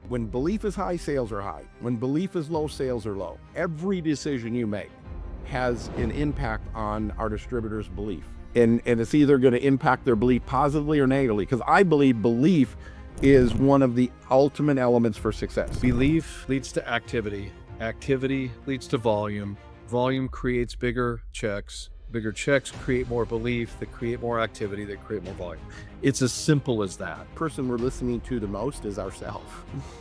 When belief is high, sales are high. When belief is low, sales are low. Every decision you make has an impact on our distributor's belief. And it's either going to impact their belief positively or negatively, because I believe belief is one of the ultimate elements for success. Belief leads to activity. Activity leads to volume. Volume creates bigger checks. Bigger checks create more belief, that create more activity, that create more volume. It's as simple as that. The person we're listening to the most is ourselves,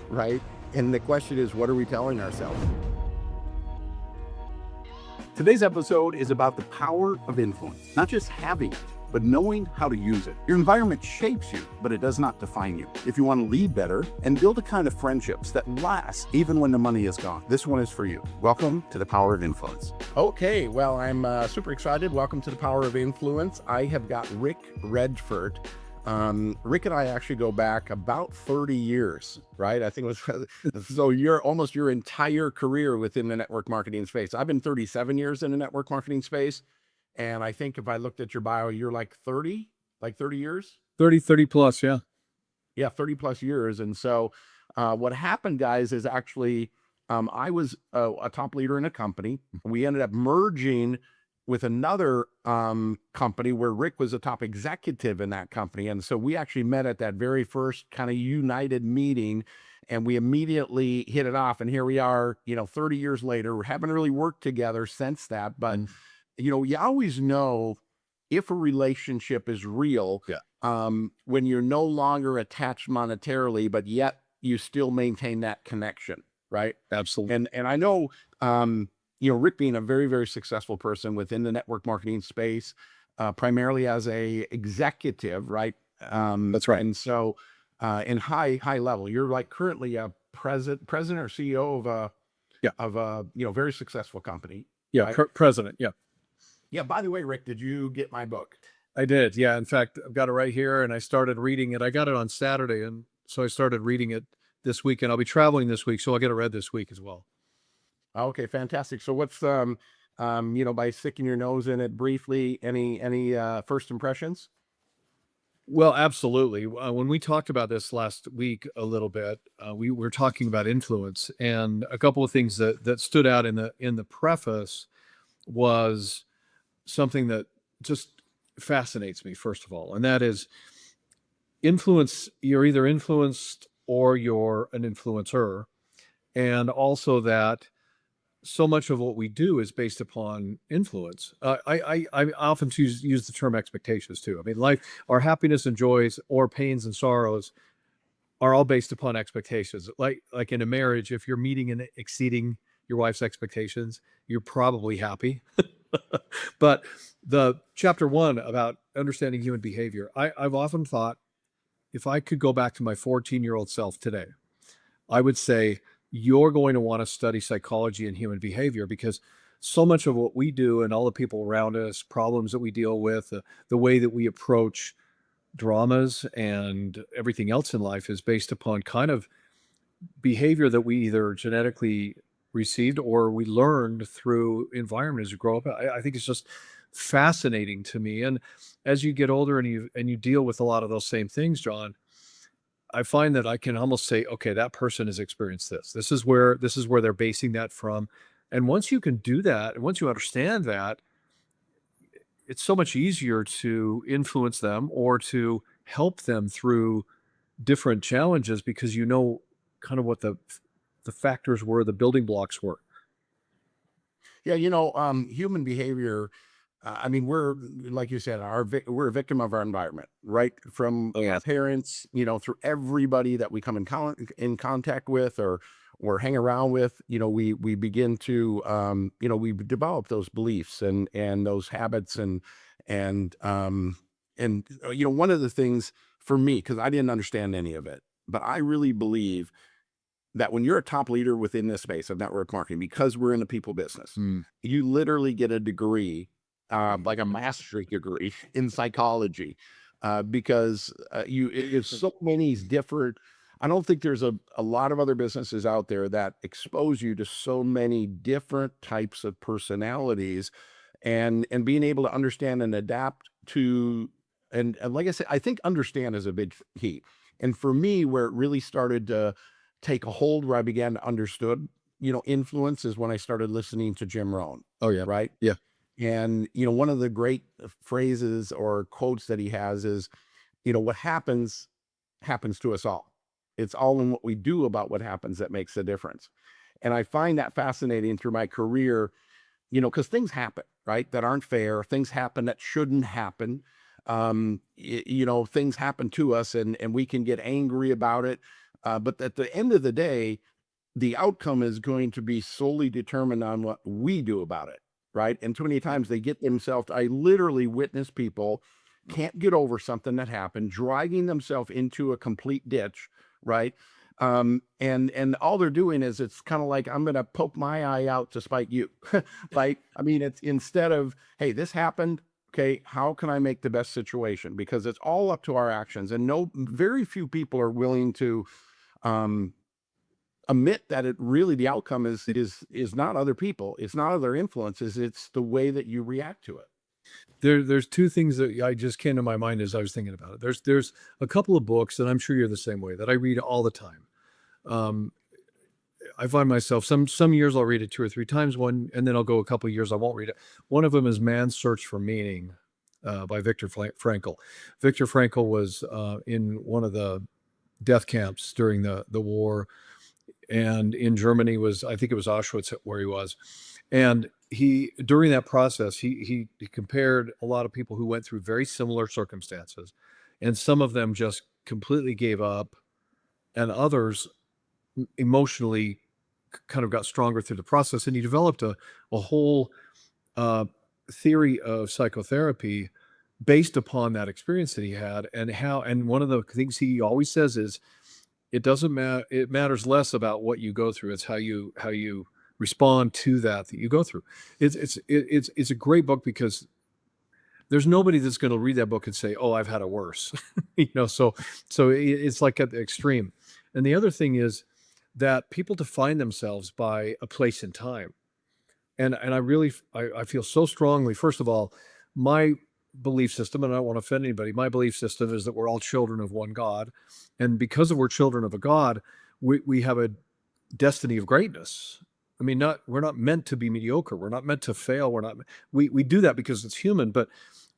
right? And the question is, what are we telling ourselves? Today's episode is about the power of influence, not just having it, but knowing how to use it. Your environment shapes you, but it does not define you. If you want to lead better and build a kind of friendships that last even when the money is gone, this one is for you. Welcome to the Power of Influence. Okay, well, I'm super excited. Welcome to the Power of Influence. I have got Rick Redford. Rick and I actually go back about 30 years, right? I think it was, so you're almost your entire career within the network marketing space. I've been 37 years in the network marketing space. And I think if I looked at your bio, you're like 30 years? 30 plus, yeah. Yeah, 30 plus years. And so what happened, guys, is actually I was a top leader in a company. We ended up merging with another company where Rick was a top executive in that company. And so we actually met at that very first kind of united meeting, and we immediately hit it off. And here we are, 30 years later. We haven't really worked together since that, but you always know if a relationship is real when you're no longer attached monetarily, but yet you still maintain that connection, right? Absolutely. And I know, Rick being a very, very successful person within the network marketing space, primarily as a executive, right? That's right. And so in high level, you're like currently a president or CEO of a very successful company. Yeah, right? president, yeah. Yeah, by the way, Rick, did you get my book? I did, yeah. In fact, I've got it right here, and I started reading it. I got it on Saturday, and so I started reading it this week, and I'll be traveling this week, so I'll get it read this week as well. Okay, fantastic. So what's by sticking your nose in it briefly, any first impressions? Well, absolutely. When we talked about this last week a little bit, we were talking about influence, and a couple of things that stood out in the preface was something that just fascinates me, first of all, and that is influence. You're either influenced or you're an influencer, and also that so much of what we do is based upon influence. I often use the term expectations too. I mean, life, our happiness and joys, or pains and sorrows, are all based upon expectations. Like in a marriage, if you're meeting and exceeding your wife's expectations, you're probably happy. But the chapter one about understanding human behavior, I've often thought, if I could go back to my 14-year-old self today, I would say, you're going to want to study psychology and human behavior, because so much of what we do and all the people around us, problems that we deal with, the way that we approach dramas and everything else in life is based upon kind of behavior that we either genetically received or we learned through environment as you grow up. I think it's just fascinating to me. And as you get older and you deal with a lot of those same things, John, I find that I can almost say, okay, that person has experienced this. This is where they're basing that from. And once you can do that, and once you understand that, it's so much easier to influence them or to help them through different challenges, because you know kind of what the factors were, the building blocks were. Yeah, human behavior. I mean, we're like you said, we're a victim of our environment, right? From Oh, yeah. parents, through everybody that we come in contact with or hang around with. We begin to we develop those beliefs and those habits and one of the things for me, because I didn't understand any of it, but I really believe that when you're a top leader within this space of network marketing, because we're in the people business, you literally get a degree, like a master's degree in psychology, because it's so many different. I don't think there's a lot of other businesses out there that expose you to so many different types of personalities, and being able to understand and adapt to, and like I said, I think understand is a big key. And for me, where it really started to take a hold, where I began to understood, influence, is when I started listening to Jim Rohn, Oh yeah. right? Yeah. And, one of the great phrases or quotes that he has is, what happens to us all. It's all in what we do about what happens that makes a difference. And I find that fascinating through my career, because things happen, right? That aren't fair. Things happen that shouldn't happen. Things happen to us, and we can get angry about it. But at the end of the day, the outcome is going to be solely determined on what we do about it, right? And too many times they get themselves, I literally witness people can't get over something that happened, dragging themselves into a complete ditch, right? And all they're doing is, it's kind of like, I'm going to poke my eye out to spite you. Like, I mean, it's instead of, hey, this happened. Okay, how can I make the best situation? Because it's all up to our actions, and very few people are willing to um, admit that it really, the outcome is not other people, it's not other influences, it's the way that you react to it. There's two things that I just came to my mind as I was thinking about it. There's a couple of books, and I'm sure you're the same way, that I read all the time. Um, I find myself, some years I'll read it 2 or 3 times, and then I'll go a couple of years I won't read it. One of them is Man's Search for Meaning, by Viktor Frankl. Viktor Frankl was in one of the death camps during the war, and in Germany was, I think it was Auschwitz where he was. And he, during that process, he compared a lot of people who went through very similar circumstances, and some of them just completely gave up, and others emotionally kind of got stronger through the process. And he developed a whole uh, theory of psychotherapy based upon that experience that he had, and one of the things he always says is, it doesn't matter, it matters less about what you go through, it's how you respond to that you go through. It's a great book, because there's nobody that's going to read that book and say, oh, I've had it worse. So it's like at the extreme. And the other thing is that people define themselves by a place and time. And I really, I feel so strongly, first of all, my belief system, and I don't want to offend anybody, my belief system is that we're all children of one God. And because we're children of a God, we have a destiny of greatness. I mean, we're not meant to be mediocre. We're not meant to fail. We do that because it's human. But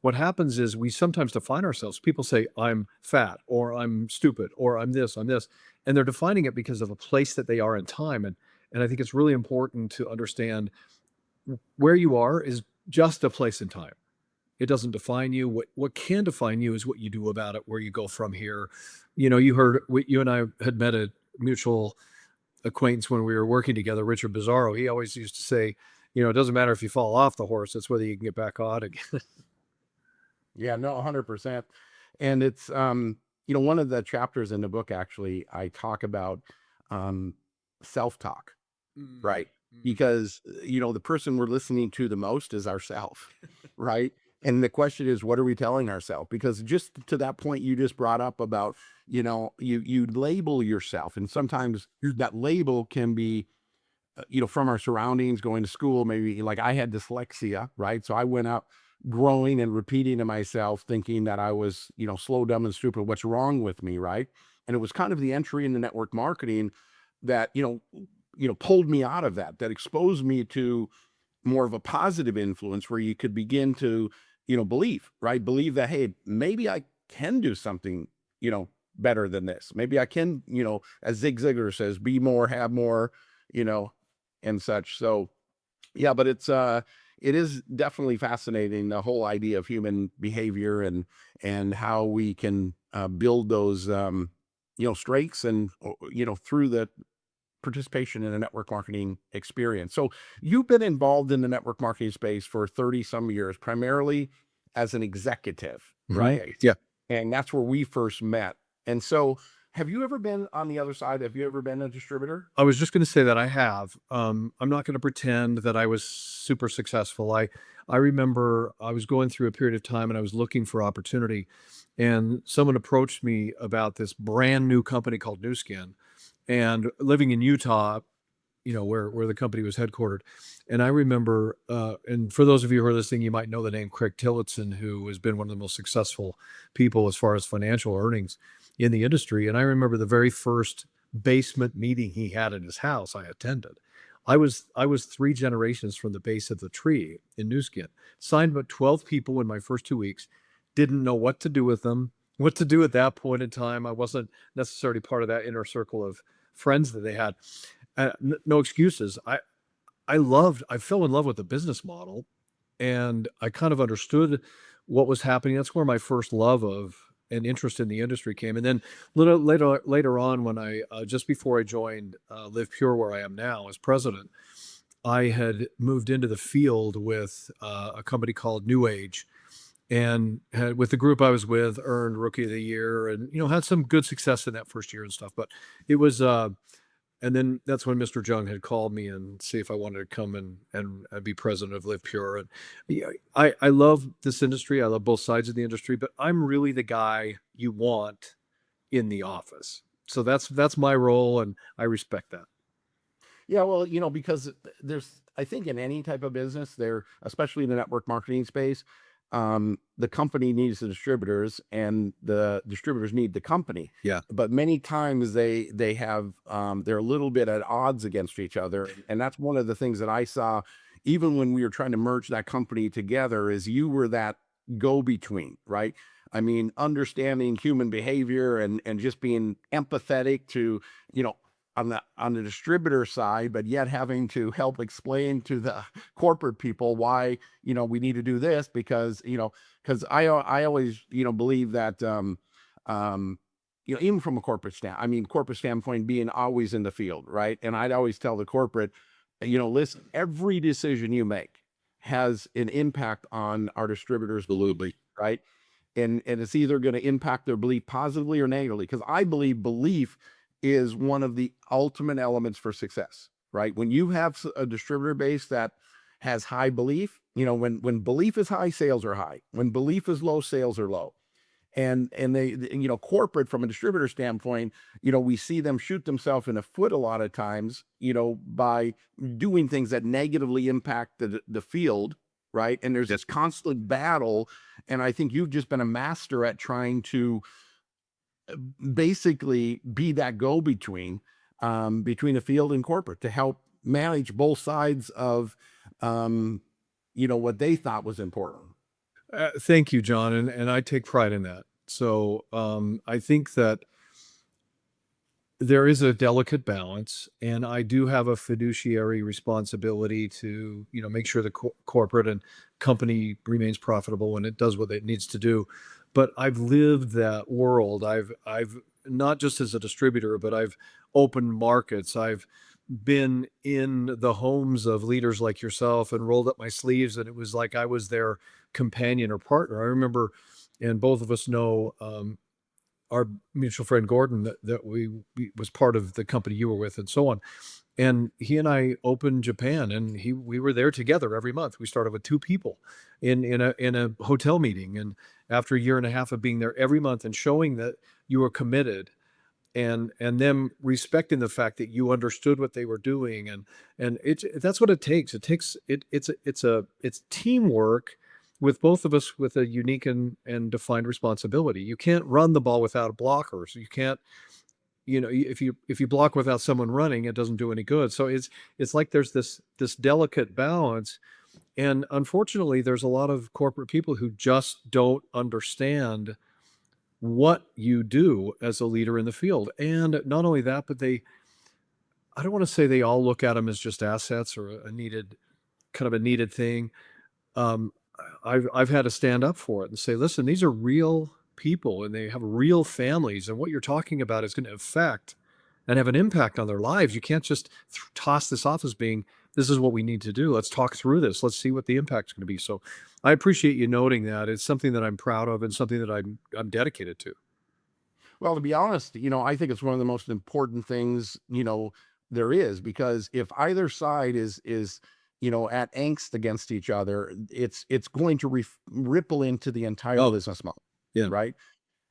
what happens is, we sometimes define ourselves. People say, I'm fat, or I'm stupid, or I'm this, I'm this. And they're defining it because of a place that they are in time. And I think it's really important to understand where you are is just a place in time. It doesn't define you. What can define you is what you do about it, where you go from here. You and I had met a mutual acquaintance when we were working together, Richard Bizarro. He always used to say, it doesn't matter if you fall off the horse, it's whether you can get back on again. Yeah, no, 100%. And it's one of the chapters in the book, actually, I talk about um self-talk, Mm, right? mm. Because the person we're listening to the most is ourself, right? And the question is, what are we telling ourselves? Because just to that point you just brought up about, you label yourself, and sometimes that label can be from our surroundings, going to school, maybe, like, I had dyslexia, right? So I went out growing and repeating to myself, thinking that I was, slow, dumb, and stupid. What's wrong with me, right? And it was kind of the entry into network marketing that, pulled me out of that, that exposed me to more of a positive influence, where you could begin to, believe, right? Believe that, hey, maybe I can do something, better than this. Maybe I can, as Zig Ziglar says, be more, have more, you know, and such. So yeah, but it is definitely fascinating, the whole idea of human behavior, and how we can build those strengths, and through the participation in a network marketing experience. So you've been involved in the network marketing space for 30 some years, primarily as an executive, Mhm. right? Yeah. And that's where we first met. And so, have you ever been on the other side? Have you ever been a distributor? I was just going to say that I have. I'm not going to pretend that I was super successful. I remember I was going through a period of time, and I was looking for opportunity, and someone approached me about this brand new company called New Skin, and living in Utah, where the company was headquartered. And I remember, and for those of you who are listening, you might know the name Craig Tillotson, who has been one of the most successful people as far as financial earnings in the industry. And I remember the very first basement meeting he had in his house I attended. I was 3 generations from the base of the tree in New Skin. Signed about 12 people in my first 2 weeks. Didn't know what to do with them, what to do at that point in time. I wasn't necessarily part of that inner circle of friends that they had. No excuses. I fell in love with the business model, and I kind of understood what was happening. That's where my first love of and interest in the industry came. And then later on, when I just before I joined Live Pure, where I am now as president, I had moved into the field with a company called New Age, and had, with the group I was with, earned Rookie of the Year, and had some good success in that first year and stuff. But it was and then that's when Mr. Jung had called me and see if I wanted to come and be president of Live Pure. And yeah, I love this industry. I love both sides of the industry, but I'm really the guy you want in the office. So that's my role, and I respect that. Yeah, well, because there's, I think in any type of business, there, especially in the network marketing space, the company needs the distributors, and the distributors need the company. Yeah. But many times they have they're a little bit at odds against each other, and that's one of the things that I saw, even when we were trying to merge that company together, is you were that go between, right? I mean, understanding human behavior and just being empathetic to, you know, on the distributor side, but yet having to help explain to the corporate people why, we need to do this, because, because I always, believe that even from a corporate standpoint, being always in the field, right? And I'd always tell the corporate, listen, every decision you make has an impact on our distributors, absolutely, right? And it's either going to impact their belief positively or negatively, because I believe belief is one of the ultimate elements for success, right? When you have a distributor base that has high belief, when belief is high, sales are high. When belief is low, sales are low. And corporate, from a distributor standpoint, we see them shoot themselves in the foot a lot of times, by doing things that negatively impact the field, right? And there's this constant battle, and I think you've just been a master at trying to basically be that go between, between the field and corporate, to help manage both sides of what they thought was important. Thank you, John, and I take pride in that. So I think that there is a delicate balance, and I do have a fiduciary responsibility to make sure the corporate and company remains profitable and it does what it needs to do. But I've lived that world. I've not just as a distributor, but I've opened markets. I've been in the homes of leaders like yourself and rolled up my sleeves, and it was like I was their companion or partner. I remember, and both of us know our mutual friend Gordon, that we was part of the company you were with, and so on. And he and I opened Japan, and we were there together every month. We started with 2 people in a hotel meeting, and after a year and a half of being there every month and showing that you were committed, and them respecting the fact that you understood what they were doing, and that's what it takes. It's teamwork with both of us, with a unique and defined responsibility. You can't run the ball without blockers. You can't, if you block without someone running, it doesn't do any good. So it's like there's this delicate balance, and unfortunately, there's a lot of corporate people who just don't understand what you do as a leader in the field. And not only that, but I don't want to say they all look at them as just assets or a needed kind of a needed thing. Um, I've had to stand up for it and say, listen, these are real people and they have real families, and what you're talking about is going to affect and have an impact on their lives. You can't just toss this off as being, this is what we need to do. Let's talk through this. Let's see what the impact is going to be. So I appreciate you noting that. It's something that I'm proud of and something that I'm dedicated to. Well, to be honest, I think it's one of the most important things, there is, because if either side is at angst against each other, it's going to ripple into the entire business model, Yeah. right?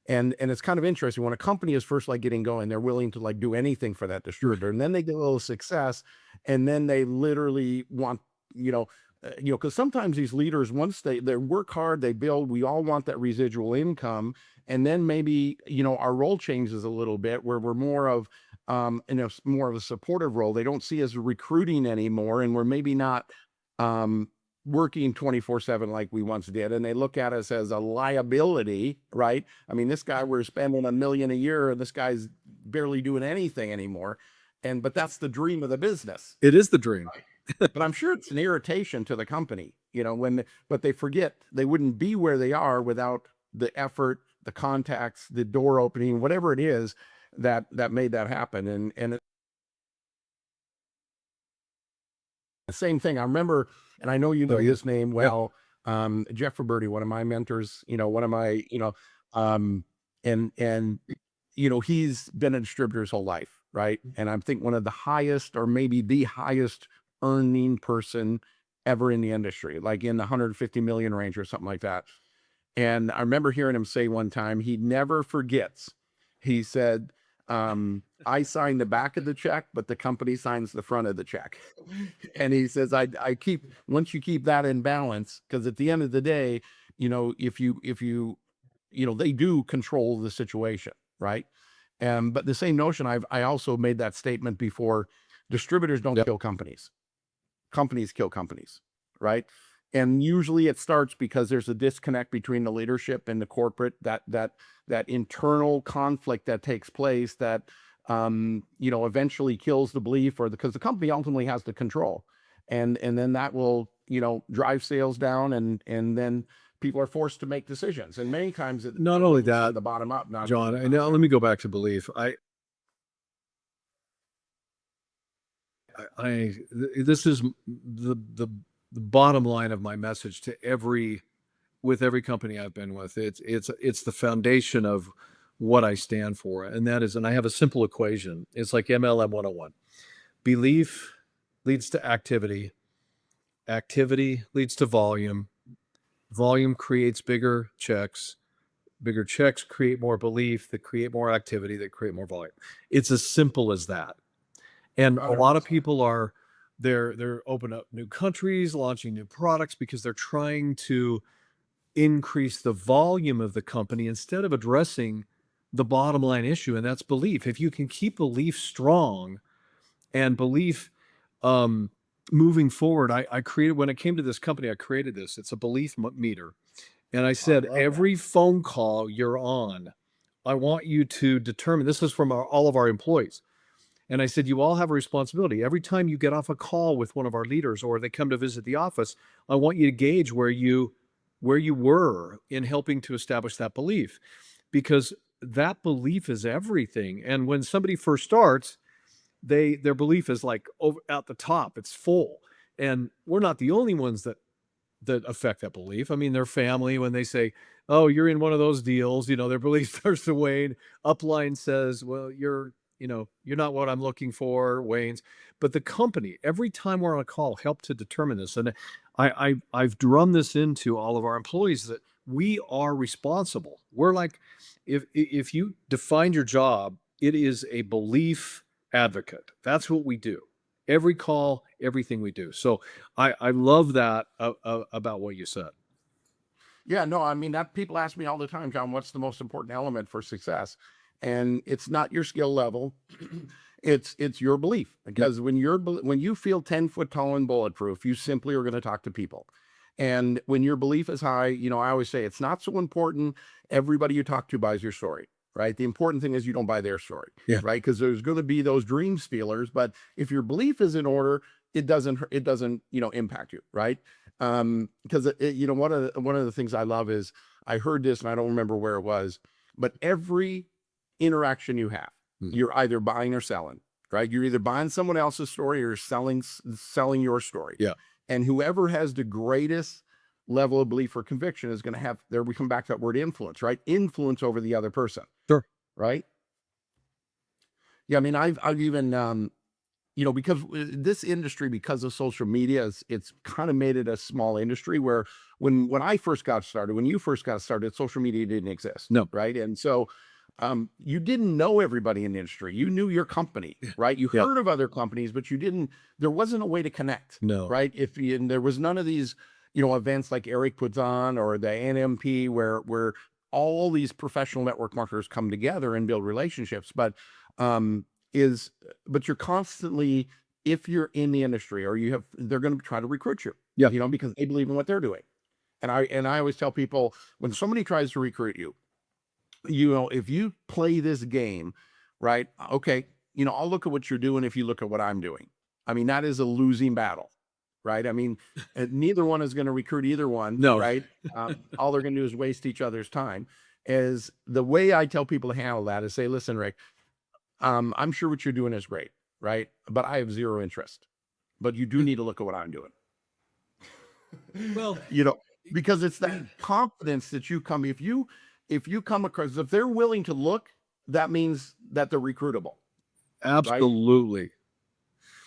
And it's kind of interesting when a company is first like getting going, they're willing to like do anything for that distributor, and then they get a little success, and then they literally want, because sometimes these leaders, once they work hard, they build, we all want that residual income, and then maybe our role changes a little bit, where we're more of in a more of a supportive role. They don't see us recruiting anymore, and we're maybe not um, working 24/7 like we once did. And they look at us as a liability, right? I mean, this guy, we're spending $1 million a year, and this guy's barely doing anything anymore. But that's the dream of the business. It is the dream. But I'm sure it's an irritation to the company, but they forget they wouldn't be where they are without the effort, the contacts, the door opening, whatever it is that made that happen. And the same thing. I remember, and I know you So know you, this name yeah. well, Jeff Roberti, one of my mentors, one of my, um, and he's been a distributor his whole life, right? And I think one of the highest, or maybe the highest earning person ever in the industry, like in the 150 million range or something like that. And I remember hearing him say one time, he never forgets. He said, I sign the back of the check, but the company signs the front of the check. And he says, I keep, once you keep that in balance, because at the end of the day, if you, they do control the situation, right? But the same notion, I also made that statement before. Distributors don't Yep. kill companies. Companies kill companies, right? And usually it starts because there's a disconnect between the leadership and the corporate, that internal conflict that takes place that eventually kills the belief, or because the company ultimately has the control, and then that will drive sales down, and then people are forced to make decisions, and many times it Not only comes from that, the bottom up, not from John, the and top now let down. me go back to belief. This is the bottom line of my message to every company I've been with. It's the foundation of what I stand for, and that is, and I have a simple equation. It's like MLM 101. Belief leads to activity. Activity leads to volume. Volume creates bigger checks. Bigger checks create more belief, that create more activity, that create more volume. It's as simple as that. And a lot of 100%. people are they're open up new countries, launching new products because they're trying to increase the volume of the company instead of addressing the bottom line issue, and that's belief. If you can keep belief strong and belief um, moving forward, I created, when it came to this company, I created this. It's a belief meter. And I I said, love that. every phone call you're on, I want you to determine, this is from all of our employees. And I said, you all have a responsibility. Every time you get off a call with one of our leaders or they come to visit the office, I want you to gauge where you were in helping to establish that belief, because that belief is everything. And when somebody first starts, their belief is like over at the top, it's full. And we're not the only ones that affect that belief. I mean, their family, when they say, "Oh, you're in one of those deals," their belief starts to wane. Upline says, "Well, you're not what I'm looking for," wanes. But the company, every time we're on a call, help to determine this. And I've drummed this into all of our employees that we are responsible. We're like, if you define your job, it is a belief advocate. That's what we do. Every call, everything we do. So I love that about what you said. Yeah, no, I mean, that people ask me all the time, John, what's the most important element for success? And it's not your skill level. It's your belief. Yep. Because when you feel 10 foot tall and bulletproof, you simply are going to talk to people. And when your belief is high, I always say it's not so important everybody you talk to buys your story, right? The important thing is you don't buy their story, Yeah. right? Because there's going to be those dream stealers, but if your belief is in order, it doesn't impact you, right? Because one of the things I love is, I heard this and I don't remember where it was, but every interaction you have, Mhm. you're either buying or selling, right? You're either buying someone else's story or selling your story. Yeah. And whoever has the greatest level of belief or conviction is going to have, there we come back to that word influence, right? Influence over the other person, Sure. right? Yeah, I mean, I've even because this industry, because of social media, it's kind of made it a small industry where when I first got started, when you first got started, social media didn't exist, No. right? And so you didn't know everybody in the industry. You knew your company, right? You Yeah. heard of other companies, but you didn't. There wasn't a way to connect, No. right? And there was none of these, events like Eric puts on, or the NMP, where all these professional network marketers come together and build relationships. But is, but you're constantly, if you're in the industry or they're going to try to recruit you, Yeah. because they believe in what they're doing. And I always tell people, when somebody tries to recruit you, if you play this game, right? Okay, I'll look at what you're doing if you look at what I'm doing. I mean, that is a losing battle, right? I mean, neither one is going to recruit either one, No. right? All they're going to do is waste each other's time. Is the way I tell people to handle that is say, listen, Rick, I'm sure what you're doing is great, right? But I have zero interest. But you do need to look at what I'm doing. Well, you know, because it's that confidence that if you come across, if they're willing to look, that means that they're recruitable, right? absolutely.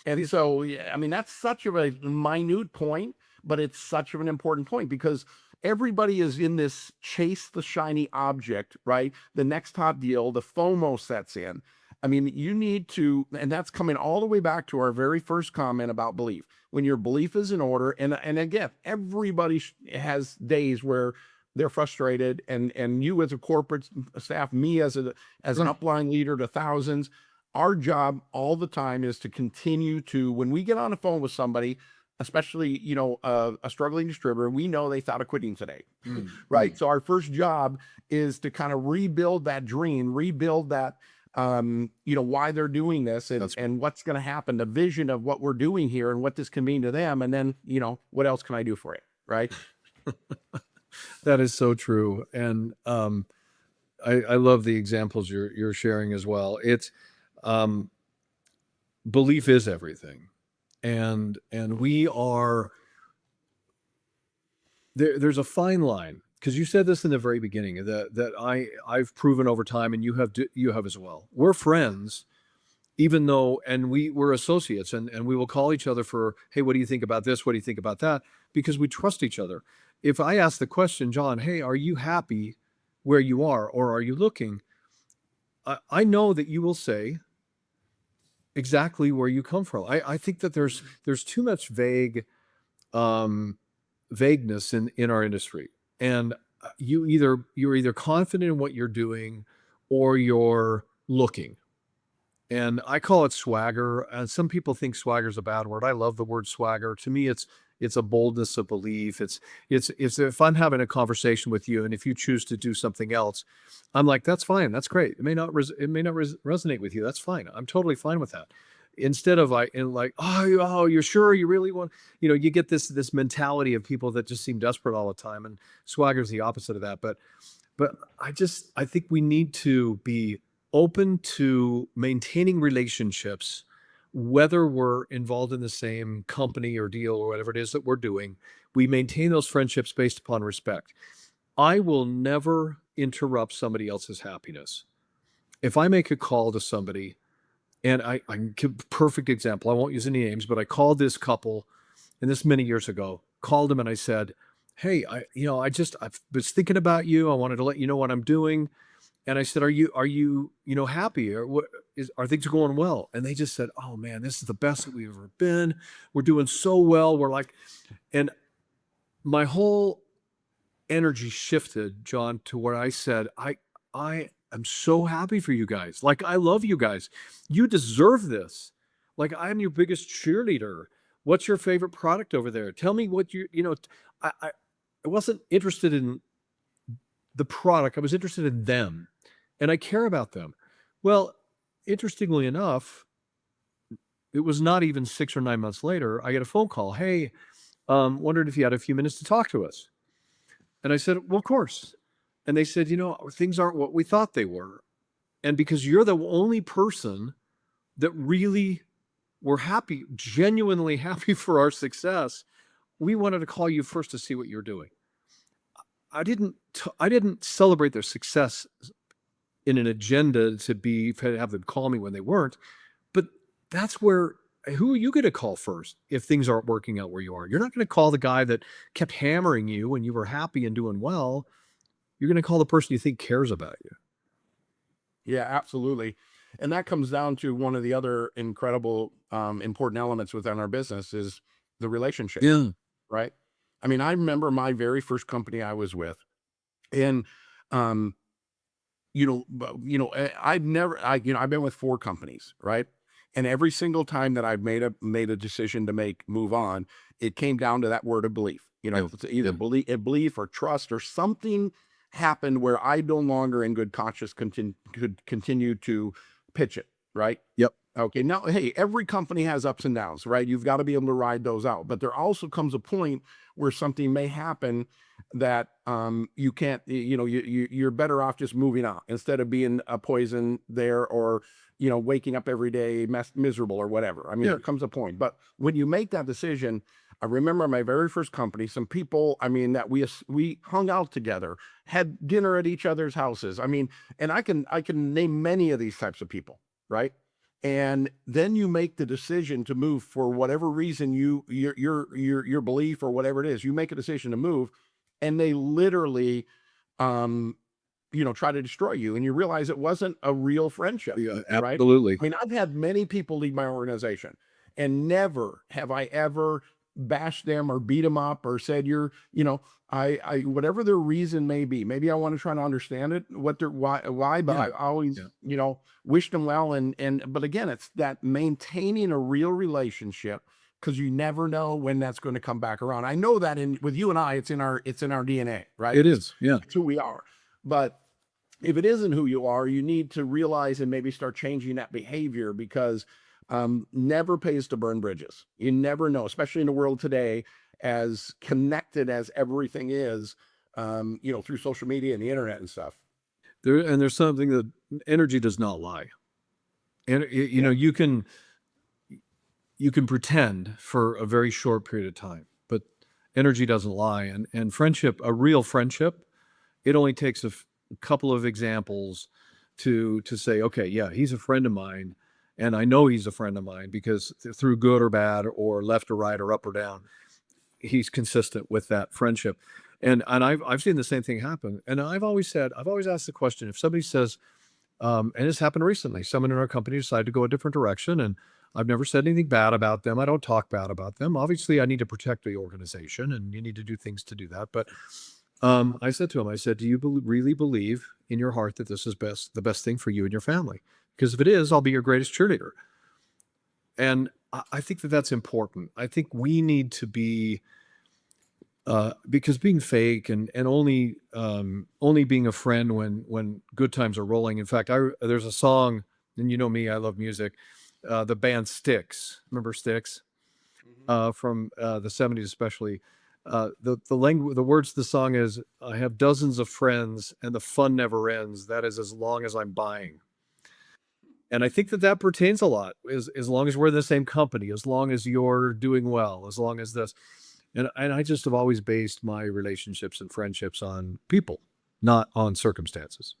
And so, yeah, I mean, that's such of a minute point, but it's such of an important point because everybody is in this chase the shiny object, right? The next hot deal, the FOMO sets in. I mean, you need to, and that's coming all the way back to our very first comment about belief. When your belief is in order, and again, everybody has days where they're frustrated, and you as a corporate staff, me as an upline leader to thousands, our job all the time is to continue to, when we get on the phone with somebody, especially a struggling distributor, we know they thought of quitting today, right? So our first job is to kind of rebuild that dream, rebuild that, why they're doing this, and That's and what's going to happen, the vision of what we're doing here and what this can mean to them, and then what else can I do for you, right? that is so true. And I love the examples you're sharing as well. It's um, belief is everything, and we are there's a fine line, because you said this in the very beginning, that I've proven over time, and you have as well. We're friends, even though, and we're associates, and we will call each other for, hey, what do you think about this? What do you think about that? Because we trust each other. If I ask the question, John, hey, are you happy where you are, or are you looking? I know that you will say exactly where you come from. I think that there's too much um, vagueness in our industry, and you're either confident in what you're doing, or you're looking. And I call it swagger. And some people think swagger is a bad word. I love the word swagger. To me, it's a boldness of belief. It's if I'm having a conversation with you, and if you choose to do something else, I'm like, that's fine. That's great. It may not resonate with you. That's fine. I'm totally fine with that. Instead of oh, you're sure you really want, you get this mentality of people that just seem desperate all the time, and swagger is the opposite of that. But I think we need to be open to maintaining relationships, whether we're involved in the same company or deal or whatever it is that we're doing. We maintain those friendships based upon respect. I will never interrupt somebody else's happiness. If I make a call to somebody, and I give perfect example, I won't use any names, but I called this couple, and this many years ago, called them and I said, hey, I was thinking about you. I wanted to let you know what I'm doing. And I said, are you happy, or are things going well? And they just said, oh man, this is the best that we've ever been. We're doing so well. We're like, and my whole energy shifted, John, to where I said, I am so happy for you guys. Like, I love you guys. You deserve this. Like, I'm your biggest cheerleader. What's your favorite product over there? Tell me what I wasn't interested in the product. I was interested in them, and I care about them. Well, interestingly enough, it was not even 6 or 9 months later, I get a phone call. Hey, wondered if you had a few minutes to talk to us. And I said, well, of course. And they said, things aren't what we thought they were. And because you're the only person that really were happy, genuinely happy for our success, we wanted to call you first to see what you're doing. I didn't celebrate their success in an agenda to have them call me when they weren't. But that's where, who are you going to call first if things aren't working out where you are? You're not going to call the guy that kept hammering you when you were happy and doing well. You're going to call the person you think cares about you. Yeah, absolutely. And that comes down to one of the other incredible, important elements within our business is the relationship, Yeah. right? I mean, I remember my very first company I was with, and um, I've never, I've been with 4 companies, right? And every single time that I've made a decision to move on, it came down to that word of belief. Yeah. It's either Yeah. belief or trust or something happened where I no longer, in good conscience, could continue to pitch it, right? Yep. Okay. Now, hey, every company has ups and downs, right? You've got to be able to ride those out. But there also comes a point where something may happen that you can't, you're better off just moving on instead of being a poison there, or waking up every day miserable or whatever. I mean, Yeah. there comes a point. But when you make that decision, I remember my very first company, some people, I mean, that we hung out together, had dinner at each other's houses. I mean, and I can name many of these types of people, right? And then you make the decision to move for whatever reason, your belief or whatever it is, you make a decision to move, and they literally um try to destroy you, and you realize it wasn't a real friendship, Yeah. right? Absolutely. I mean, I've had many people leave my organization, and never have I ever bashed them or beat them up or said you're, I whatever their reason may be. Maybe I want to try to understand it, what their why, but Yeah. I always, Yeah. wished them well, and but again, it's that maintaining a real relationship, because you never know when that's going to come back around. I know that in with you and I, it's in our DNA, right? It is. Yeah. It's who we are. But if it isn't who you are, you need to realize and maybe start changing that behavior, because never pays to burn bridges. You never know, especially in the world today, as connected as everything is, through social media and the internet and stuff. There's something that energy does not lie. And Yeah. you can pretend for a very short period of time, but energy doesn't lie. And friendship, a real friendship, it only takes a couple of examples to say, okay, yeah, he's a friend of mine, and I know he's a friend of mine because through good or bad or left or right or up or down, he's consistent with that friendship. And I've seen the same thing happen. And I've always asked the question, if somebody says, and it's happened recently, someone in our company decided to go a different direction, and I've never said anything bad about them. I don't talk bad about them. Obviously, I need to protect the organization, and you need to do things to do that. But I said to him, I said, "Do you really believe in your heart that this is the best thing for you and your family? Because if it is, I'll be your greatest cheerleader." And I think that that's important. I think we need to be, because being fake and only being a friend when good times are rolling. In fact, there's a song, and you know me, I love music. The band Styx, remember Styx, Mhm. from the '70s, especially. The words of the song is, "I have dozens of friends, and the fun never ends. That is as long as I'm buying." And I think that that pertains a lot. As long as we're in the same company, as long as you're doing well, as long as this, and I just have always based my relationships and friendships on people, not on circumstances.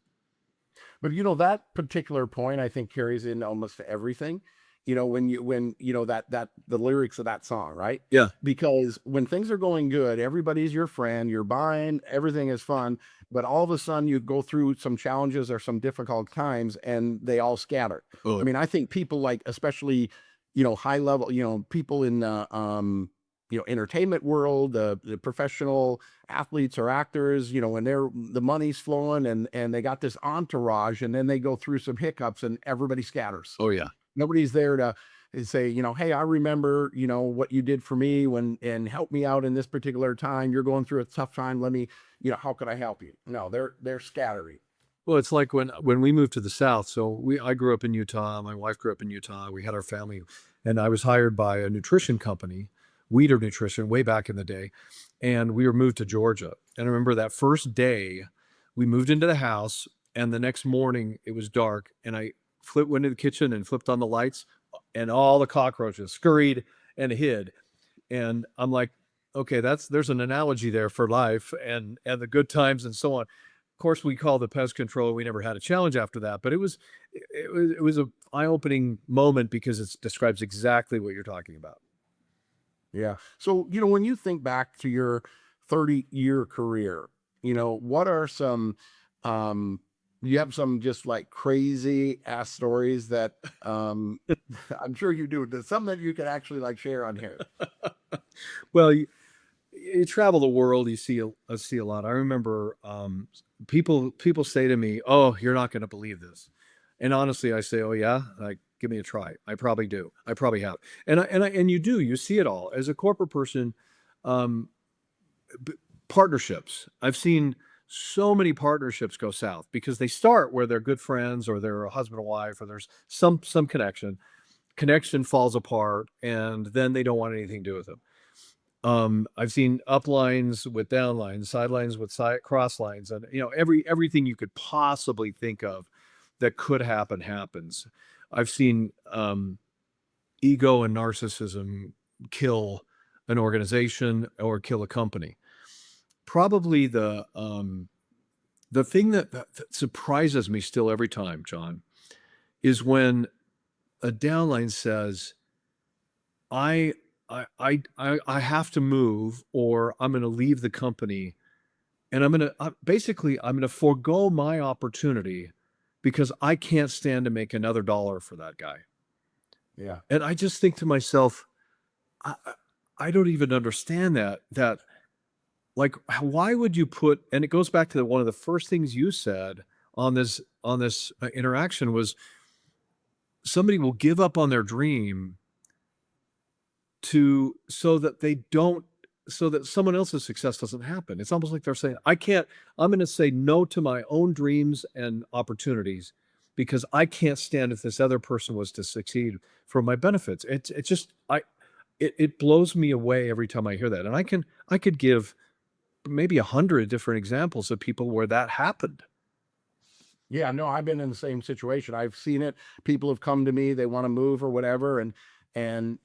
But that particular point, I think, carries in almost to everything. When that the lyrics of that song, right? Yeah. Because when things are going good, everybody's your friend, you're buying, everything is fun, but all of a sudden you go through some challenges or some difficult times, and they all scatter. I Oh, mean, I think people, like, especially, high level, people in the entertainment world, the professional athletes or actors, when the money's flowing, and they got this entourage, and then they go through some hiccups and everybody scatters. oh yeah. Nobody's there to say, hey, I remember, what you did for me when and help me out in this particular time. You're going through a tough time. Let me, how can I help you? No, they're scattering. Well, it's like when we moved to the South. So I grew up in Utah. My wife grew up in Utah. We had our family, and I was hired by a nutrition company, Weeder Nutrition, way back in the day, and we were moved to Georgia. And I remember that first day, we moved into the house, and the next morning it was dark, and I went into the kitchen and flipped on the lights, and all the cockroaches scurried and hid. And I'm like, okay, there's an analogy there for life and the good times and so on. Of course, we called the pest control. We never had a challenge after that, but it was a eye-opening moment because it describes exactly what you're talking about. Yeah. So, when you think back to your 30-year career, what are some, um, you have some just like crazy ass stories that, I'm sure you do. There's some that you can actually like share on here. Well, you travel the world, you see a lot. I remember people say to me, "Oh, you're not going to believe this," and honestly, I say, "Oh yeah, like give me a try. I probably do. I probably have." And you do. You see it all as a corporate person. Um, b- Partnerships. I've seen so many partnerships go south because they start where they're good friends or they're a husband and wife or there's some connection. Connection falls apart, and then they don't want anything to do with them. I've seen uplines with downlines, sidelines with cross lines, and everything you could possibly think of that could happen happens. I've seen ego and narcissism kill an organization or kill a company. Probably the thing that surprises me still every time, John, is when a downline says, I I have to move or I'm going to leave the company and I'm going to basically I'm going to forego my opportunity because I can't stand to make another dollar for that guy. Yeah. And I just think to myself, I, I I don't even understand that like why would you put, and it goes back to one of the first things you said on this interaction was somebody will give up on their dream to so that they don't so that someone else's success doesn't happen. It's almost like they're saying, I can't, I'm going to say no to my own dreams and opportunities because I can't stand if this other person was to succeed for my benefits. It's just it blows me away every time I hear that. And I could give maybe 100 different examples of people where that happened. Yeah, no, I've been in the same situation. I've seen it. People have come to me, they want to move or whatever, and and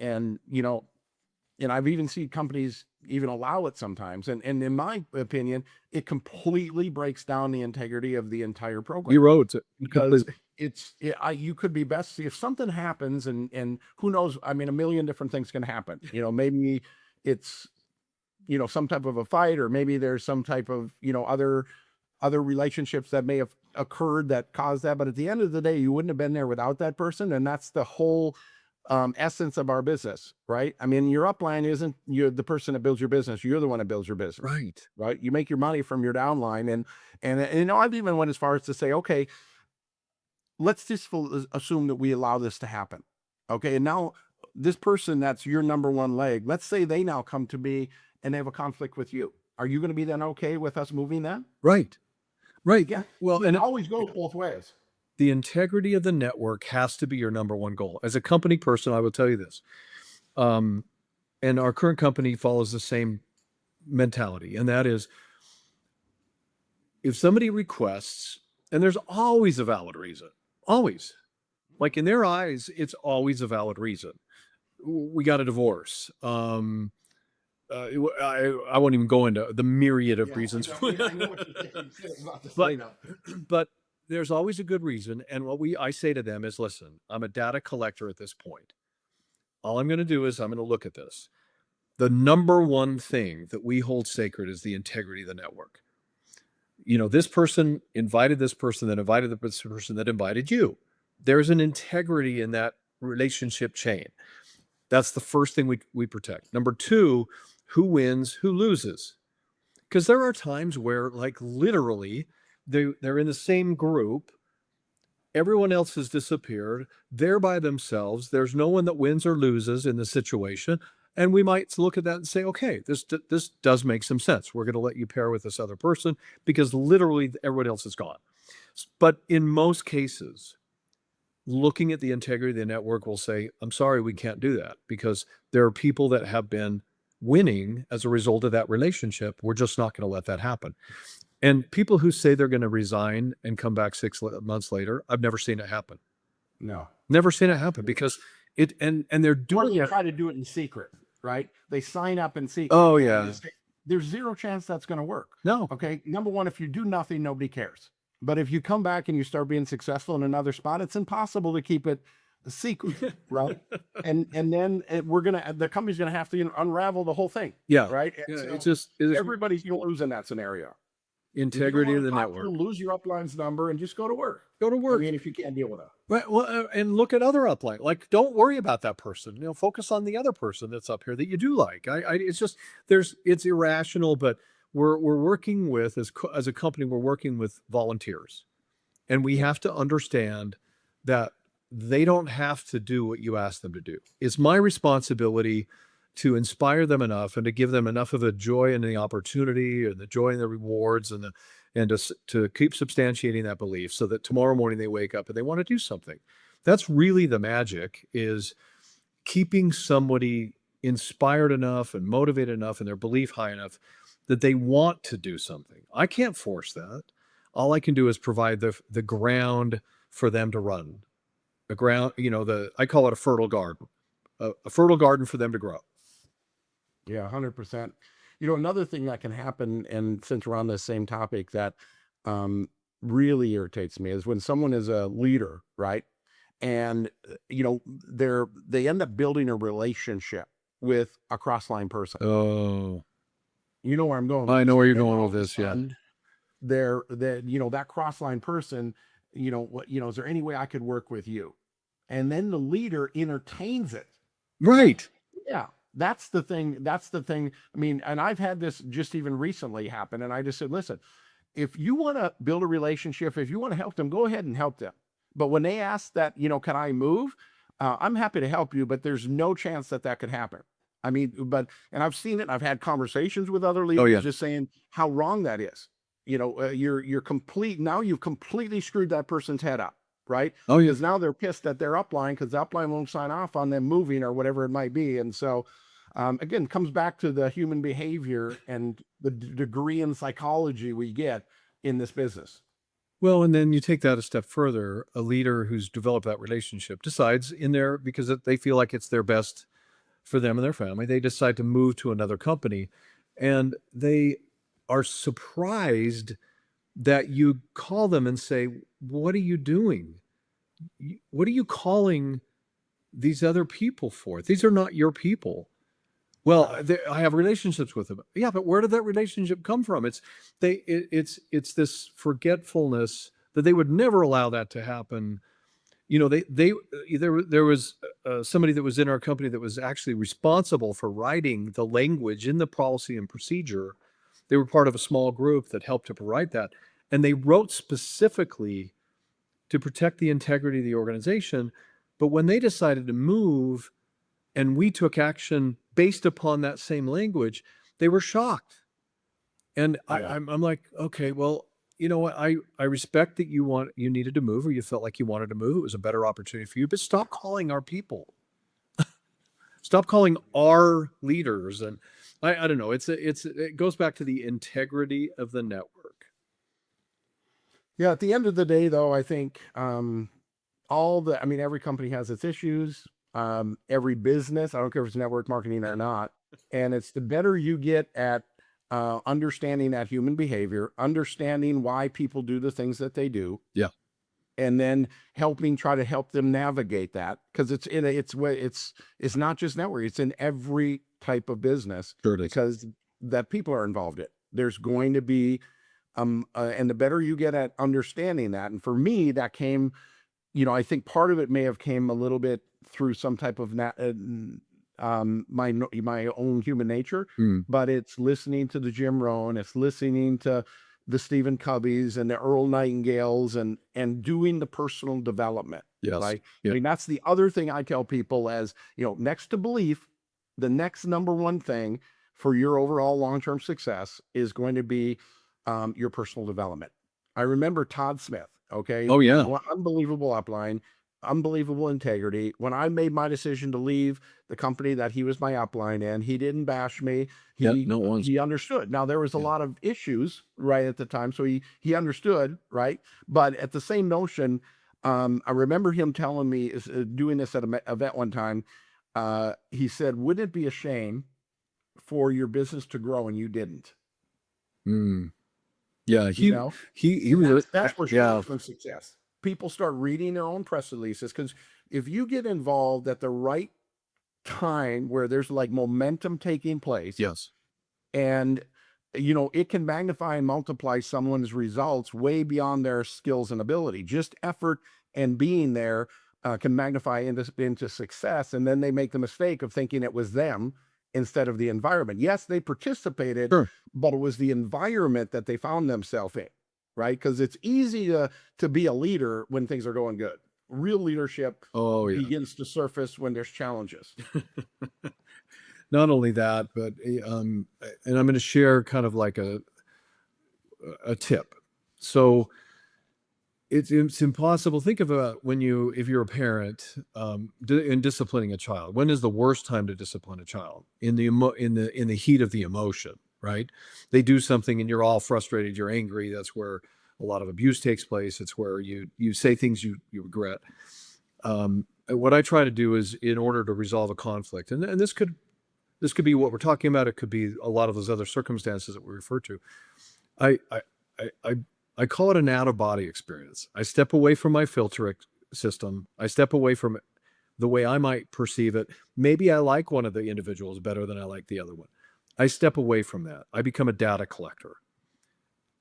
I've even seen companies even allow it sometimes. And in my opinion, it completely breaks down the integrity of the entire program You wrote it because completely. you could be best if something happens and who knows, I mean, a million different things can happen. Maybe it's some type of a fight, or maybe there's some type of other relationships that may have occurred that caused that. But at the end of the day, you wouldn't have been there without that person. And that's the whole essence of our business, right? I mean, your upline isn't you're the person that builds your business. You're the one that builds your business, Right. right? You make your money from your downline. And I've even went as far as to say, okay, let's just assume that we allow this to happen. Okay. And now this person that's your number one leg, let's say they now come to me and they have a conflict with you. Are you going to be then okay with us moving that? Right. Right. Yeah. Well, It and always goes both ways. the integrity of the network has to be your number one goal. As a company person, I will tell you this. Um, and our current company follows the same mentality, and that is if somebody requests, and there's always a valid reason, always, like in their eyes, it's always a valid reason. We got a divorce. I won't even go into the myriad of Yeah, I reasons, know. I know what you're saying. It's about to but say now. but there's always a good reason. And what I say to them is, listen, I'm a data collector at this point. All I'm going to do is I'm going to look at this. The number one thing that we hold sacred is the integrity of the network. This person invited this person that invited this person that invited you. There's an integrity in that relationship chain. That's the first thing we protect. Number two, who wins, who loses. Because there are times where, like, literally, they're in the same group. Everyone else has disappeared. They're by themselves. There's no one that wins or loses in the situation. And we might look at that and say, okay, this does make some sense. We're going to let you pair with this other person because literally everyone else is gone. But in most cases, looking at the integrity of the network will say, I'm sorry, we can't do that because there are people that have been winning as a result of that relationship. We're just not going to let that happen. And people who say they're going to resign and come back 6 months later, I've never seen it happen. No. Never seen it happen because and they're Or doing they it. try to do it in secret, right? They sign up and see. Oh And yeah. there's zero chance that's going to work. No. Okay. Number one, if you do nothing, nobody cares. But if you come back and you start being successful in another spot, it's impossible to keep it a secret, right? And then the company's gonna have to unravel the whole thing, Yeah. right? Yeah. And It's so just it is everybody's gonna lose in that scenario. If you don't Integrity want of to the talk to network. them, lose your upline's number and just go to work. Go to I work. mean, if you can't deal with it. Right, well, and look at other upline. Like, don't worry about that person. Focus on the other person that's up here that you do like. It's just it's irrational, but we're working with as a company, we're working with volunteers, and we Yeah. have to understand that they don't have to do what you ask them to do. It's my responsibility to inspire them enough and to give them enough of a joy and the opportunity and the joy and the rewards and to keep substantiating that belief so that tomorrow morning they wake up and they want to do something. That's really the magic, is keeping somebody inspired enough and motivated enough and their belief high enough that they want to do something. I can't force that. All I can do is provide the ground for them to run. The ground, I call it a fertile garden, a fertile garden for them to grow. Yeah, 100%. Another thing that can happen, and since we're on the same topic, that um, really irritates me is when someone is a leader, right? And they end up building a relationship with a cross-line person. Oh, You know where I'm going with I know this. where you're And going all with of a this. Yeah. sudden, that cross-line person, is there any way I could work with you? And then the leader entertains it. Right. Yeah, that's the thing. That's the thing. I mean, and I've had this just even recently happen. And I just said, listen, if you want to build a relationship, if you want to help them, go ahead and help them. But when they ask that, can I move? I'm happy to help you, but there's no chance that that could happen. I mean, and I've seen it. I've had conversations with other Oh, leaders yeah. just saying how wrong that is. You're complete now. You've completely screwed that person's head up, right? Oh, yeah. Because now they're pissed at their upline because the upline won't sign off on them moving or whatever it might be. And so, again, comes back to the human behavior and the degree in psychology we get in this business. Well, and then you take that a step further. A leader who's developed that relationship decides because they feel like it's their best for them and their family, they decide to move to another company, and they are surprised that you call them and say, "What are you doing? What are you calling these other people for? These are not your people." Well, I have relationships with them. Yeah, but where did that relationship come from? It's this forgetfulness that they would never allow that to happen. There was somebody that was in our company that was actually responsible for writing the language in the policy and procedure. They were part of a small group that helped to write that, and they wrote specifically to protect the integrity of the organization. But when they decided to move and we took action based upon that same language, they were shocked. And Yeah. I'm like, okay, well, you know what? I respect that you needed to move or you felt like you wanted to move. It was a better opportunity for you, but stop calling our people. Stop calling our leaders. And I don't know. It goes back to the integrity of the network. Yeah. At the end of the day, though, I think I mean, every company has its issues. Every business, I don't care if it's network marketing or not. And it's the better you get at understanding that human behavior, understanding why people do the things that they do, Yeah, and then try to help them navigate that, because it's not just network, it's in every type of business, sure it is. because that people are involved in. There's going to be and the better you get at understanding that, and for me that came, I think part of it may have came a little bit through some type of my own human nature, Mm, but it's listening to the Jim Rohn, it's listening to the Stephen Coveys and the Earl Nightingales, and doing the personal development. yes. Like, I Yeah. mean, that's the other thing I tell people, as next to belief, the next number one thing for your overall long-term success is going to be your personal development. I remember Todd Smith. Okay, Oh, yeah. unbelievable upline, unbelievable integrity. When I made my decision to leave the company that he was my upline in, he didn't bash me. Yeah. He No one's. he understood. Now there was a Yeah. lot of issues right at the time, so he understood, right. But at the same notion, I remember him telling me, doing this at an event one time. He said, "Wouldn't it be a shame for your business to grow and you didn't?" Mm, yeah. You know, He and was. that's for Yeah. short-term success. People start reading their own press releases, because if you get involved at the right time where there's like momentum taking place, Yes. and it can magnify and multiply someone's results way beyond their skills and ability. Just effort and being there can magnify into success. And then they make the mistake of thinking it was them instead of the environment. Yes, they participated, Sure. but it was the environment that they found themselves in, right? Because it's easy to be a leader when things are going good. Real leadership Oh yeah. begins to surface when there's challenges. Not only that, but and I'm going to share kind of like a tip. So it's impossible. Think of when if you're a parent in disciplining a child. When is the worst time to discipline a child? In the heat of the emotion, right? They do something and you're all frustrated, you're angry. That's where a lot of abuse takes place. It's where you say things you regret. And what I try to do is, in order to resolve a conflict, and this could be what we're talking about. It could be a lot of those other circumstances that we refer to. I I I I, I call it an out of body experience. I step away from my system. I step away from the way I might perceive it. Maybe I like one of the individuals better than I like the other one. I step away from that. I become a data collector,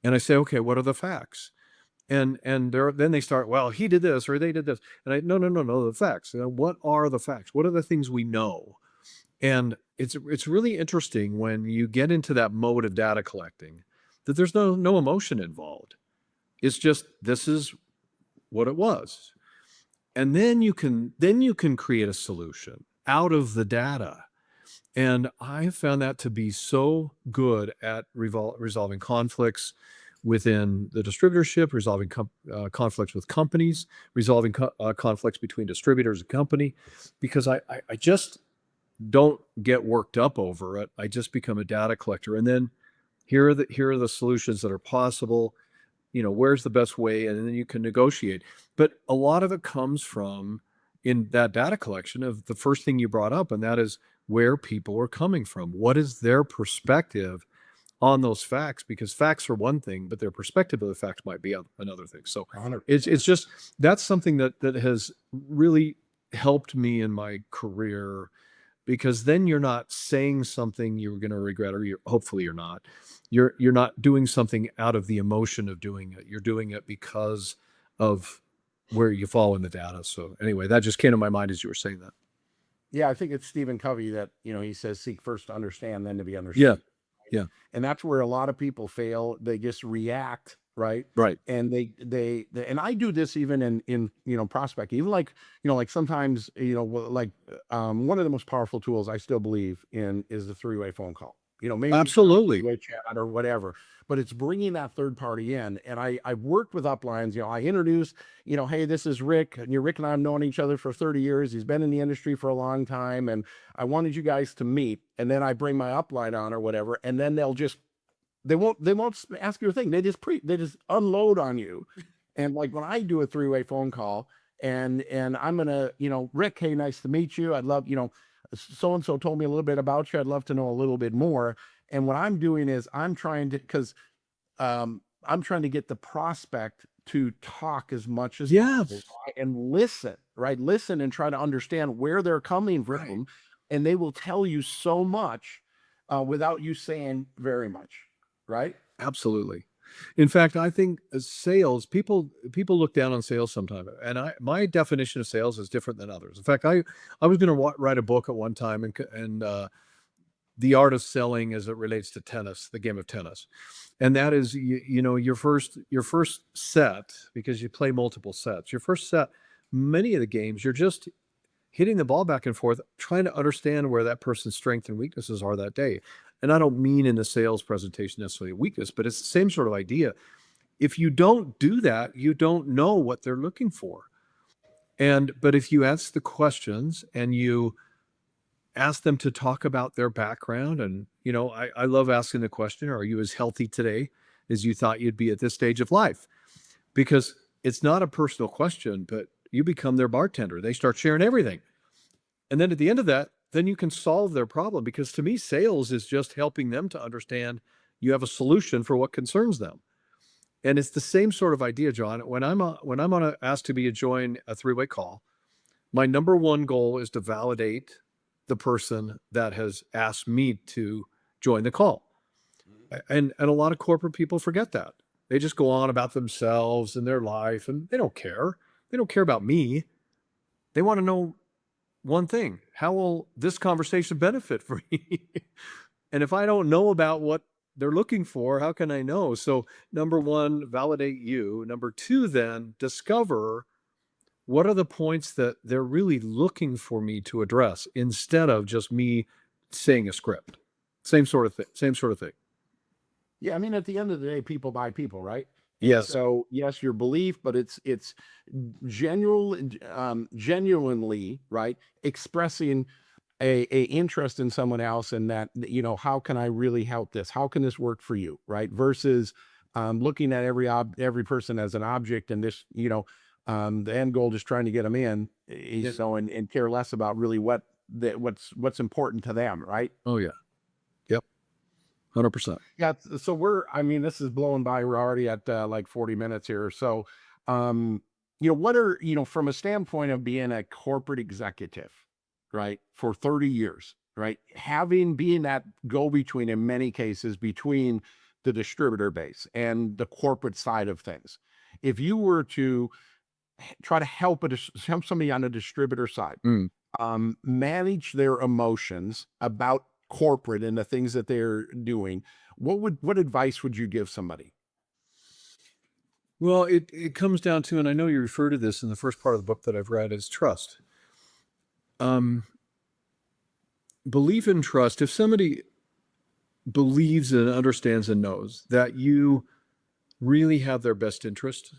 and I say, okay, what are the facts? And then they start. Well, he did this or they did this, and I no the facts. What are the facts? What are the things we know? And it's really interesting when you get into that mode of data collecting that there's no emotion involved. It's just this is what it was. And then you can create a solution out of the data. And I found that to be so good at resolving conflicts within the distributorship, resolving conflicts with companies, resolving conflicts between distributors and company, because I just don't get worked up over it. I just become a data collector, and then here are the solutions that are possible. Where's the best way, and then you can negotiate. But a lot of it comes from in that data collection of the first thing you brought up, and that is where people are coming from. What is their perspective on those facts? Because facts are one thing, but their perspective of the facts might be another thing. So it's 100%. it's just that's something that has really helped me in my career, because then you're not saying something you're going to regret, or hopefully you're not. You're not doing something out of the emotion of doing it. You're doing it because of where you fall in the data. So anyway, that just came to my mind as you were saying that. Yeah, I think it's Stephen Covey that, he says, seek first to understand, then to be Yeah, understood. yeah, And that's where a lot of people fail. They just react, right? right. And and I do this even in prospect, even like, like sometimes, like one of the most powerful tools I still believe in is the three-way phone call. Maybe we can have a Absolutely. three-way chat or whatever, but it's bringing that third party in. And I've worked with uplines. I introduce, hey, this is Rick, and Rick and I have known each other for 30 years. He's been in the industry for a long time, and I wanted you guys to meet. And then I bring my upline on or whatever, and then they won't ask you a thing. They just unload on you. And like when I do a three-way phone call, and I'm gonna, Rick, hey, nice to meet you. I'd love, so and so told me a little bit about you. I'd love to know a little bit more. And what I'm doing is I'm trying to, because I'm trying to get the prospect to talk as much as possible, Yes. right? And listen, right? Listen and try to understand where they're coming Right. from, and they will tell you so much without you saying very much, right? Absolutely. In fact, I think sales people look down on sales sometimes, and my definition of sales is different than others. In fact, I was going to write a book at one time, and the art of selling as it relates to tennis, the game of tennis. And that is, your first set, because you play multiple sets. Your first set, many of the games, you're just hitting the ball back and forth, trying to understand where that person's strengths and weaknesses are that day. And I don't mean in the sales presentation necessarily a weakness, but it's the same sort of idea. If you don't do that, you don't know what they're looking for. But if you ask the questions and you ask them to talk about their background, and I love asking the question, are you as healthy today as you thought you'd be at this stage of life? Because it's not a personal question, but you become their bartender. They start sharing everything. And then at the end of that, then you can solve their problem, because to me, sales is just helping them to understand you have a solution for what concerns them. And it's the same sort of idea, John. When I'm on asked to be a join a three-way call, my number one goal is to validate the person that has asked me to join the call. And a lot of corporate people forget that. They just go on about themselves and their life, and they don't care. They don't care about me. They want to know one thing: how will this conversation benefit for me? And if I don't know about what they're looking for, how can I know? So, number one, validate you. Number two, then discover what are the points that they're really looking for me to address instead of just me saying a script. Same sort of thing. Same sort of thing. Yeah, I mean, at the end of the day, people buy people, right? And Yes. so, yes, your belief, but it's genuinely, right, expressing a interest in someone else, and that, how can I really help this? How can this work for you, right? Versus looking at every person as an object, and this, the end goal just trying to get them in, Yeah. so and care less about really what's important to them, right? Oh yeah. Yep. 100%. Yeah, so I mean, this is blowing by. We're already at like 40 minutes here. So, um, what are, from a standpoint of being a corporate executive, right, for 30 years, right, being that go between in many cases between the distributor base and the corporate side of things. If you were to try to help somebody on the distributor side Mm. manage their emotions about corporate and the things that they're doing, what advice would you give somebody? Well, it comes down to, and I know you refer to this in the first part of the book that I've read, is trust. Um, Belief and trust. If somebody believes and understands and knows that you really have their best interest,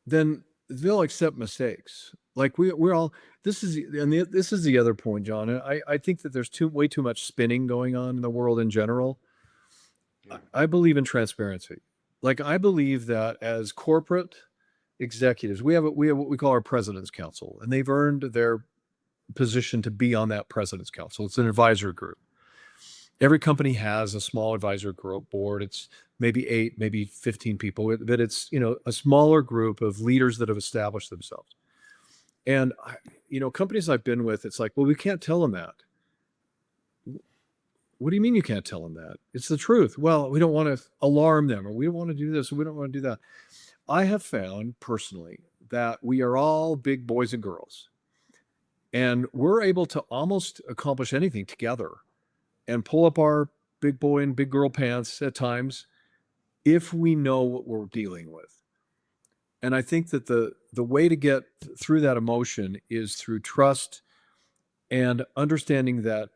then they'll accept mistakes. Like we're all. This is the other point, John. And I think that there's way too much spinning going on in the world in general. Yeah. I believe in transparency. Like I believe that as corporate executives, we have what we call our president's council, and they've earned their position to be on that president's council. It's an advisor group. Every company has a small advisor group board. It's maybe 8, maybe 15 people, but it's, a smaller group of leaders that have established themselves. And companies I've been with, it's like, well, we can't tell them that. What do you mean you can't tell them that? It's the truth. Well, we don't want to alarm them, or we don't want to do this, or we don't want to do that. I have found personally that we are all big boys and girls, and we're able to almost accomplish anything together and pull up our big boy and big girl pants at times if we know what we're dealing with. And I think that the way to get through that emotion is through trust and understanding that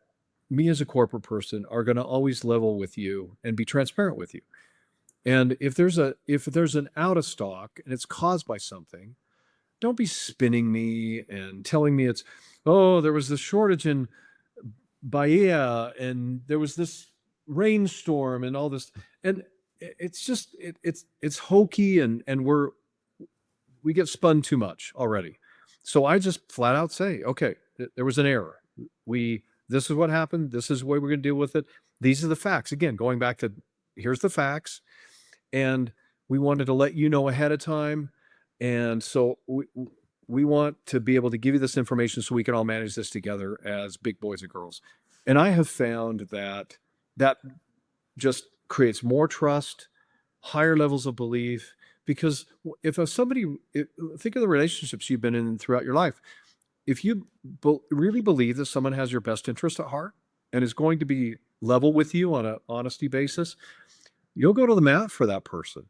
me as a corporate person are going to always level with you and be transparent with you. And if there's an out of stock and it's caused by something, don't be spinning me and telling me there was this shortage in Bahia and there was this rainstorm and all this. And it's just it's hokey, and we get spun too much already. So I just flat out say, okay, there was an error. This is what happened. This is the way we're going to deal with it. These are the facts. Again, going back to here's the facts, and we wanted to let you know ahead of time. And so we want to be able to give you this information so we can all manage this together as big boys and girls. And I have found that just creates more trust, higher levels of belief. Because think of the relationships you've been in throughout your life. If you really believe that someone has your best interest at heart and is going to be level with you on an honesty basis, you'll go to the mat for that person.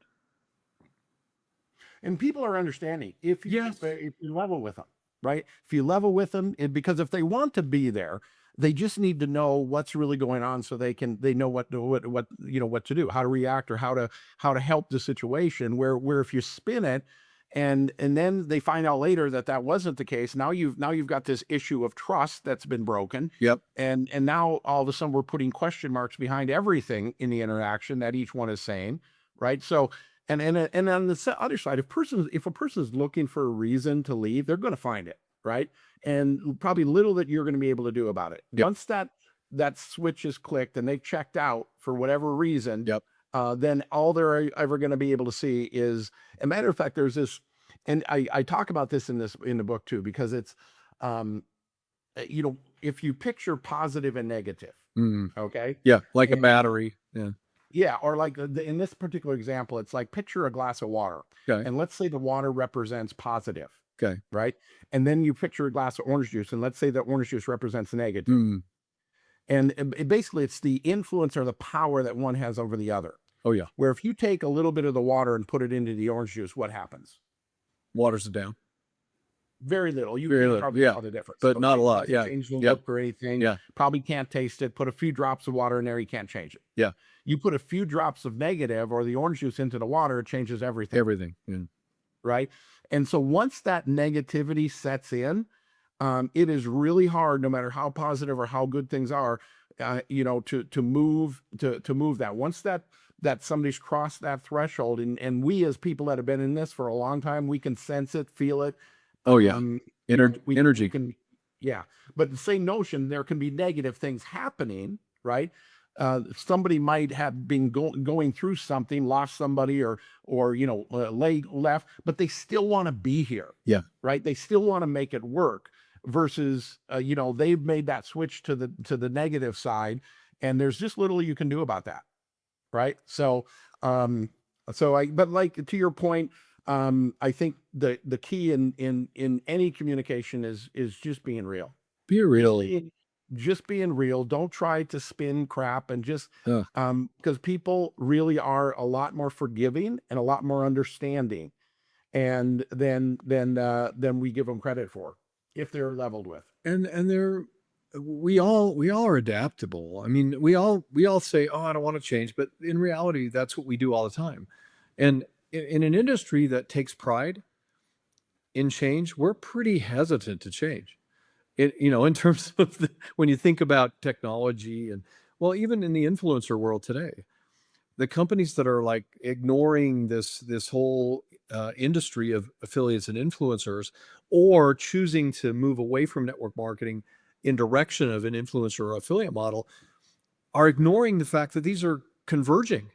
And people are understanding if you Yes. if you level with them, right? If you level with them, because if they want to be there, they just need to know what's really going on, so they know what to do, how to react, or how to help the situation. Where if you spin it, and then they find out later that that wasn't the case, now you've got this issue of trust that's been broken, Yep. and now all of a sudden we're putting question marks behind everything in the interaction that each one is saying, right? So, and on the other side, if a person is looking for a reason to leave, they're going to find it, right? And probably little that you're going to be able to do about it. Yep. Once that switch is clicked and they've checked out for whatever reason, Yep. then all they're ever going to be able to see is, a matter of fact, there's this, and I talk about this in the book too, because it's, if you picture positive and negative, Mm. okay, Yeah. Like a and battery. Yeah. Yeah, or like in this particular example, it's like picture a glass of water, Okay. and let's say the water represents positive, Okay. right? And then you picture a glass of orange juice, and let's say that orange juice represents negative. Mm. And basically, it's the influence or the power that one has over the other. Oh yeah. Where if you take a little bit of the water and put it into the orange juice, what happens? Waters it down. Very little. You Very can't little. hardly Yeah. tell the difference. But not a Okay, lot. doesn't Yeah. change the Yep. look or anything. Yeah. Probably can't taste it. Put a few drops of water in there, you can't change it. Yeah. You put a few drops of negative or the orange juice into the water, it changes everything. Everything. Yeah. Right. And so once that negativity sets in, it is really hard, no matter how positive or how good things are, to move that. Once that somebody's crossed that threshold, and we as people that have been in this for a long time, we can sense it, feel it. Oh yeah. We Energy. can, yeah. But the same notion, there can be negative things happening, right? Somebody might have been going through something, lost somebody, or leg left, but they still want to be here. Yeah. Right. They still want to make it work versus, they've made that switch to the negative side, and there's just little you can do about that. Right. But like to your point, I think the key in any communication is just being real. Be Just real. being real. Don't try to spin crap, and just Uh, because people really are a lot more forgiving and a lot more understanding, and than we give them credit for, if they're leveled with. and they're we all are adaptable. I mean, we all say, "Oh, I don't want to change," but in reality, that's what we do all the time. And in an industry that takes pride in change, we're pretty hesitant to change. In terms of when you think about technology and, well, even in the influencer world today, the companies that are like ignoring this whole industry of affiliates and influencers, or choosing to move away from network marketing in direction of an influencer or affiliate model, are ignoring the fact that these are converging.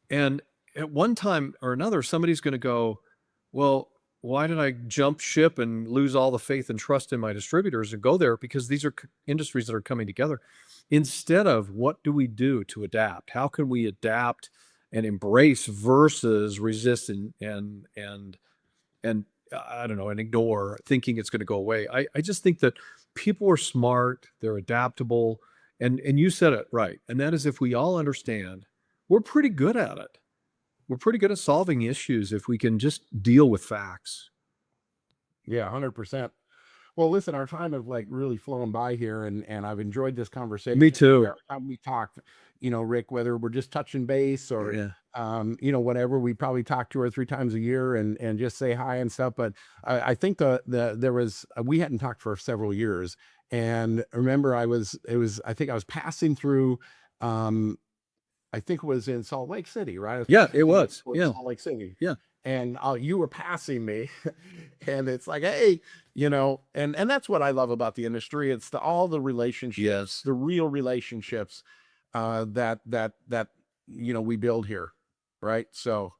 And at one time or another, somebody's going to go, well, why did I jump ship and lose all the faith and trust in my distributors and go there? Because these are industries that are coming together. Instead of, what do we do to adapt? How can we adapt and embrace versus resist and I don't know, and ignore, thinking it's going to go away. I just think that people are smart, they're adaptable, and you said it right. And that is, if we all understand, we're pretty good at it. We're pretty good at solving issues if we can just deal with facts. Yeah, 100%. Well, listen, our time has like really flown by here, and I've enjoyed this conversation. Me too. Every time we talk, Rick, whether we're just touching base or Yeah. whatever, we probably talk 2 or 3 times a year and just say hi and stuff. But I think there was we hadn't talked for several years, and remember I think I was passing through. I think it was in Salt Lake City, right? I was Yeah, passing it through was. towards Yeah. Salt Lake City, Yeah. and you were passing me, and it's like, hey, and that's what I love about the industry. It's all the relationships, Yes. the real relationships, that we build here, right? So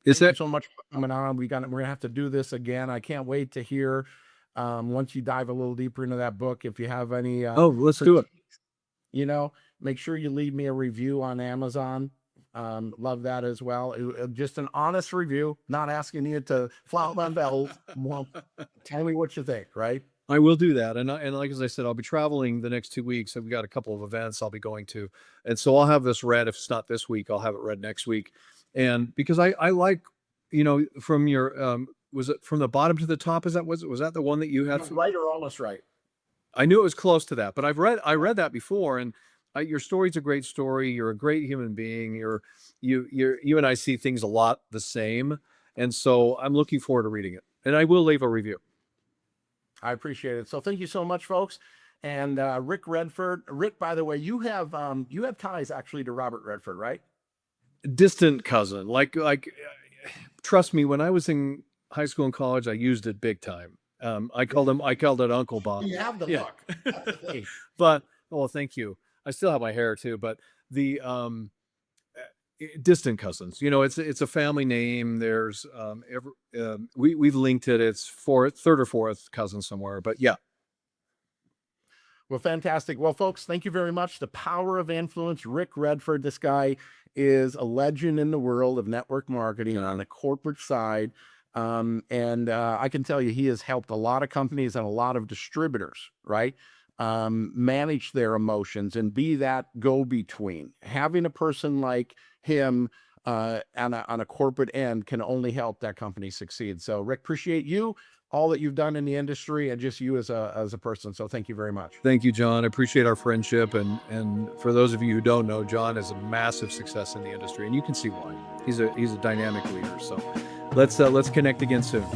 Is thank you that so much for coming on. We're gonna have to do this again. I can't wait to hear, once you dive a little deeper into that book. If you have any Oh, let's do it. make sure you leave me a review on Amazon. Love that as well. Just an honest review, not asking you to flout my bells. Well, tell me what you think, right? I will do that. And like, as I said, I'll be traveling the next 2 weeks. I've got a couple of events I'll be going to. And so I'll have this read. If it's not this week, I'll have it read next week. And because I like, from your, was it From the Bottom to the Top? Was that the one that you had? Right or almost right. I knew it was close to that, but I read that before, and your story's a great story. You're a great human being. You and I see things a lot the same, and so I'm looking forward to reading it. And I will leave a review. I appreciate it. So thank you so much, folks. And Rick Redford. Rick, by the way, you have ties actually to Robert Redford, right? Distant cousin, trust me. When I was in high school and college, I used it big time. I called it Uncle Bob. You have the Yeah. book. That's the thing. But thank you. I still have my hair too, but the distant cousins. It's a family name. There's we've linked it. It's third or fourth cousin somewhere. But yeah. Well, fantastic. Well, folks, thank you very much. The power of influence. Rick Redford, this guy is a legend in the world of network marketing on the corporate side. And I can tell you, he has helped a lot of companies and a lot of distributors, right? Manage their emotions and be that go between. Having a person like him on a corporate end can only help that company succeed. So, Rick, appreciate you, all that you've done in the industry, and just you as a person. So, thank you very much. Thank you, John. I appreciate our friendship. And for those of you who don't know, John is a massive success in the industry, and you can see why. He's a dynamic leader. So let's connect again soon.